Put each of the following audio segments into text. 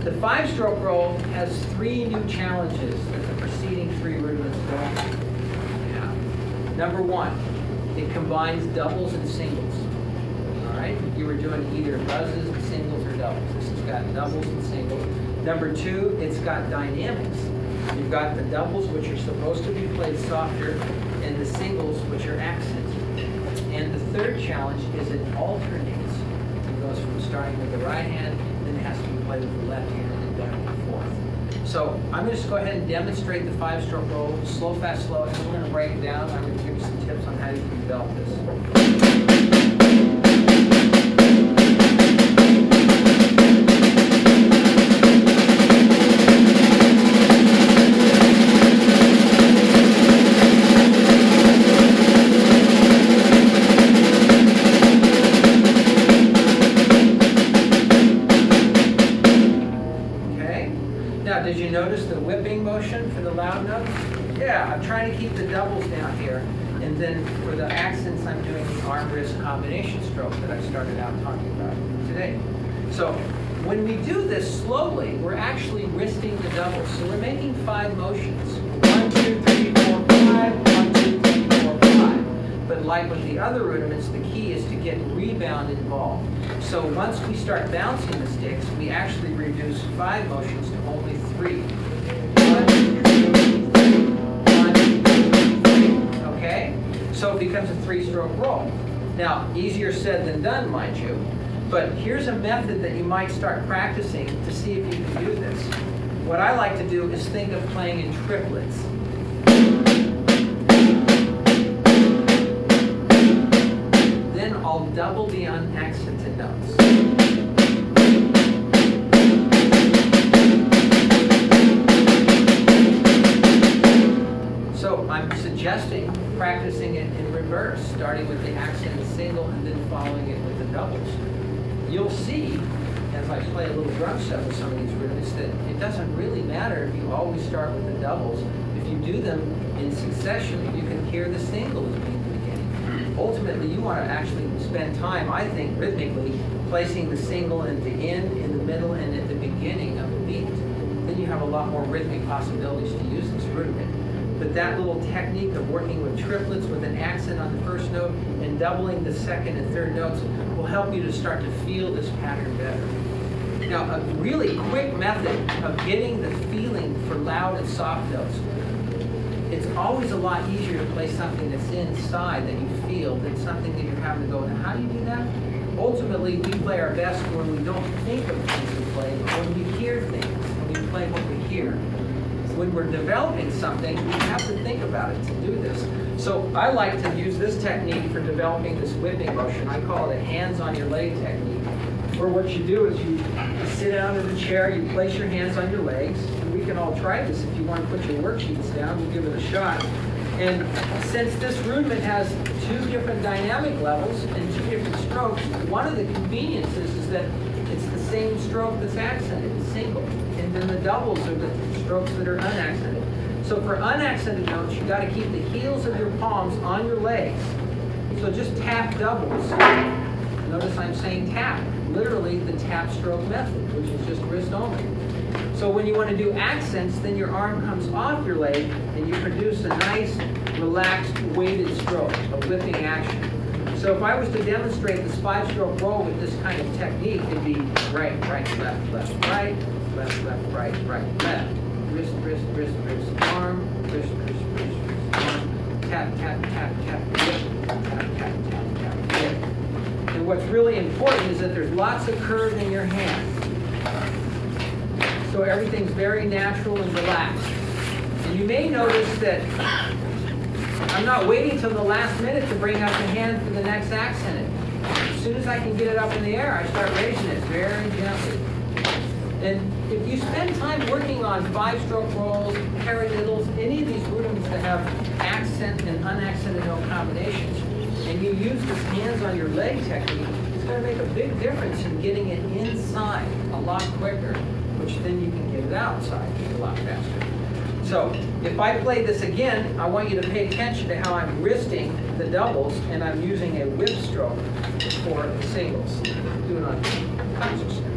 The 5-stroke roll has 3 new challenges that the preceding 3 rudiments don't have. Number 1, it combines doubles and singles. All right, you were doing either buzzes, singles, or doubles. This has got doubles and singles. Number 2, it's got dynamics. You've got the doubles, which are supposed to be played softer, and the singles, which are accented. And the 3rd challenge is it alternates. It goes from starting with the right hand, then it has to be played with the left hand, and back and forth. So I'm going to just go ahead and demonstrate the 5-stroke roll, slow, fast, slow, and we're going to break it down. I'm going to give you some tips on how you can develop this. Did you notice the whipping motion for the loud notes? Yeah, I'm trying to keep the doubles down here. And then for the accents, I'm doing the arm-wrist combination stroke that I started out talking about today. So when we do this slowly, we're actually wristing the doubles. So we're making 5 motions. 1, 2, 3, 4, 5, 1, 2, 3, 4, 5. But like with the other rudiments, the key is to get rebound involved. So once we start bouncing the sticks, we actually reduce 5 motions to only 3. 1, 2, 3, 1, 2, 3. Okay? So it becomes a 3-stroke roll. Now, easier said than done, mind you. But here's a method that you might start practicing to see if you can do this. What I like to do is think of playing in triplets. Then I'll double the unaccented notes. So I'm suggesting practicing it in reverse, starting with the accented single and then following it with the doubles. You'll see, as I play a little drum set with some of these rhythms, that it doesn't really matter if you always start with the doubles. If you do them in succession, you can hear the singles being the beginning. Ultimately, you want to actually spend time, I think, rhythmically, placing the single at the end, in the middle, and at the beginning of the beat. Then you have a lot more rhythmic possibilities to use this rudiment. But that little technique of working with triplets with an accent on the first note and doubling the second and third notes will help you to start to feel this pattern better. Now, a really quick method of getting the feeling for loud and soft notes. It's always a lot easier to play something that's inside that you feel than something that you're having to go, now how do you do that? Ultimately, we play our best when we don't think of things we play, but when we hear things, when we play what we hear. When we're developing something, we have to think about it to do this. So I like to use this technique for developing this whipping motion. I call it a hands on your leg technique. Where what you do is you sit down in a chair, you place your hands on your legs, and we can all try this. If you want to put your worksheets down, we'll give it a shot. And since this rudiment has 2 different dynamic levels and 2 different strokes, one of the conveniences is that it's the same stroke that's accented, it's single. And then the doubles are the strokes that are unaccented. So for unaccented notes, you've got to keep the heels of your palms on your legs. So just tap doubles. Notice I'm saying tap, literally the tap stroke method, which is just wrist only. So when you want to do accents, then your arm comes off your leg and you produce a nice, relaxed, weighted stroke, a whipping action. So if I was to demonstrate this 5-stroke roll with this kind of technique, it'd be right, right, left, left, right, left, left, right, right, left. Wrist, wrist, wrist, wrist, arm, wrist, wrist, wrist, wrist, arm, tap, tap, tap, tap, whip, tap, tap, tap, tap, whip. And what's really important is that there's lots of curve in your hand. So everything's very natural and relaxed. And you may notice that I'm not waiting till the last minute to bring up the hand for the next accent. As soon as I can get it up in the air, I start raising it very gently. And if you spend time working on 5-stroke rolls, paradiddles, any of these rudiments that have accent and unaccented note combinations, and you use this hands on your leg technique, it's going to make a big difference in getting it inside a lot quicker, which then you can get it outside a lot faster. So if I play this again, I want you to pay attention to how I'm wristing the doubles and I'm using a whip stroke for the singles. Do it on concert stand.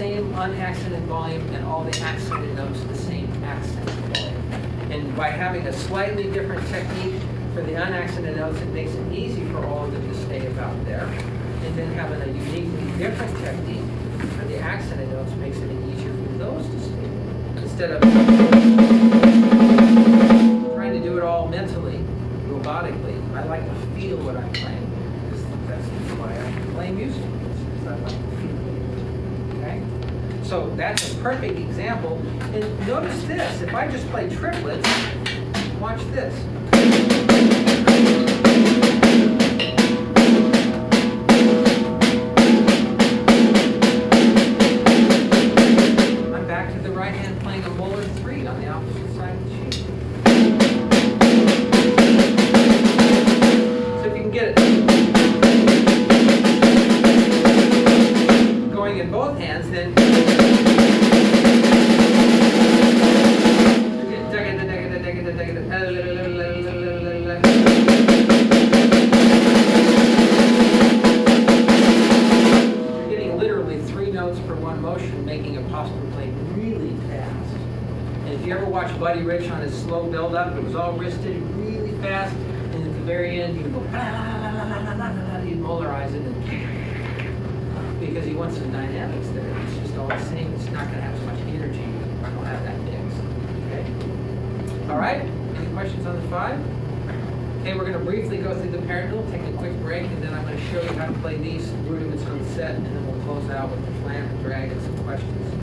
same unaccented volume and all the accented notes the same accented volume. And by having a slightly different technique for the unaccented notes, it makes it easy for all of them to stay about there. And then having a uniquely different technique for the accented notes makes it easier for those to stay there. Instead of trying to do it all mentally, robotically, I like to feel what I'm playing. That's why I play music. Because I like to feel it. Okay? So that's a perfect example. And notice this, if I just play triplets, watch this. I'm back to the right hand playing a Moeller 3 on the opposite side of the sheet. So if you can get it going in both hands, then you're getting literally 3 notes per one motion, making it possible to play really fast. And if you ever watch Buddy Rich on his slow build-up, it was all wristed really fast, and at the very end, you go, you Moellerize it, and because he wants some dynamics there. It's just all the same. It's not going to have as much energy. I don't have that mix. Okay. All right. Any questions on the 5? Okay, we're going to briefly go through the paradiddle, take a quick break, and then I'm going to show you how to play these rudiments on the set, and then we'll close out with the flam and drag and some questions.